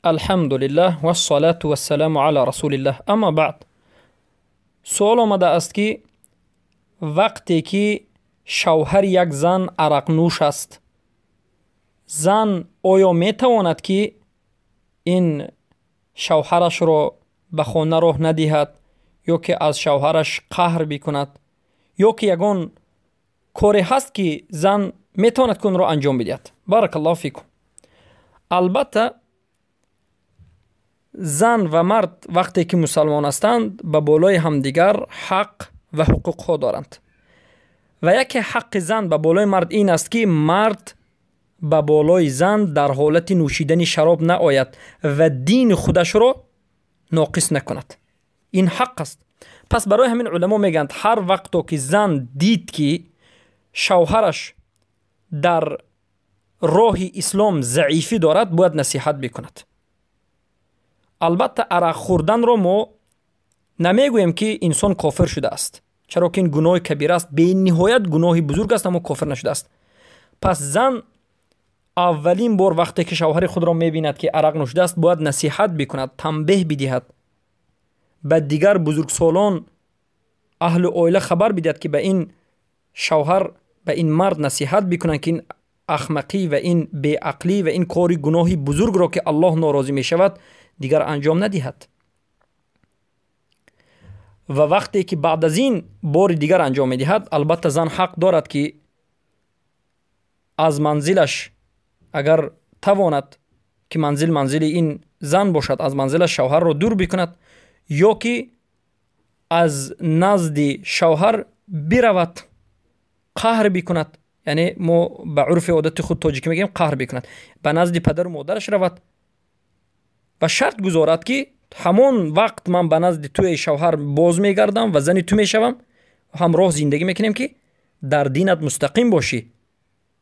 الحمد لله و الصلاة و السلام علی رسول الله. اما بعد، سوال آمده است که وقتی که شوهر یک زن عرق نوش است، زن آیا می تواند که این شوهرش را به خانه راه ندهد یا که از شوهرش قهر بکند، یا که یگان کاری هست که زن می تواند که اون را انجام بدهد؟ بارک الله فیکم. البته زن و مرد وقتی که مسلمان هستند به بالای همدیگر حق و حقوق ها دارند و یکی حق زن به بالای مرد این است که مرد به بالای زن در حالت نوشیدن شراب نآید و دین خودش را ناقص نکند. این حق است. پس برای همین علما میگند هر وقت که زن دید که شوهرش در راه اسلام ضعیفی دارد باید نصیحت بکند. البته عرق خوردن را ما نمیگوییم که انسان کافر شده است، چرا که این گناه کبیره است، به نهایت گناه بزرگ است، اما کافر نشده است. پس زن اولین بار وقتی که شوهر خود را میبیند که عرق نوشیده است باید نصیحت بکند، تنبیه بدهد، به دیگر بزرگسالان اهل عائله خبر بدهد که به این شوهر، به این مرد نصیحت بکنند که این احمقی و این بیعقلی و این کاری گناهی بزرگ را که الله ناراضی می شود دیگر انجام ندهد. و وقتی که بعد از این بار دیگر انجام می دهد، البته زن حق دارد که از منزلش اگر تواند که منزل این زن باشد، از منزلش شوهر را دور بکند یا که از نزد شوهر برود، قهر بکند. یعنی ما به عرف عادت خود تاجیکی میگیم قهر بکند، به نزد پدر و مادرش رود و شرط گذارد که همان وقت من به نزد توی شوهر باز میگردم و زن تو میشوم، همراه زندگی میکنیم که در دینت مستقیم باشی،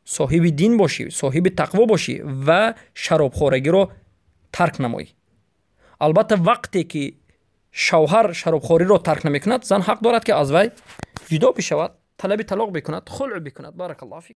صاحب دین باشی، صاحب تقوا باشی و شرابخوری را ترک نمایی. البته وقتی که شوهر شرابخوری را ترک نمیکند، زن حق دارد که از وی جدا بشود، طلب طلاق بکند، خلع بکند. بارک الله فیک.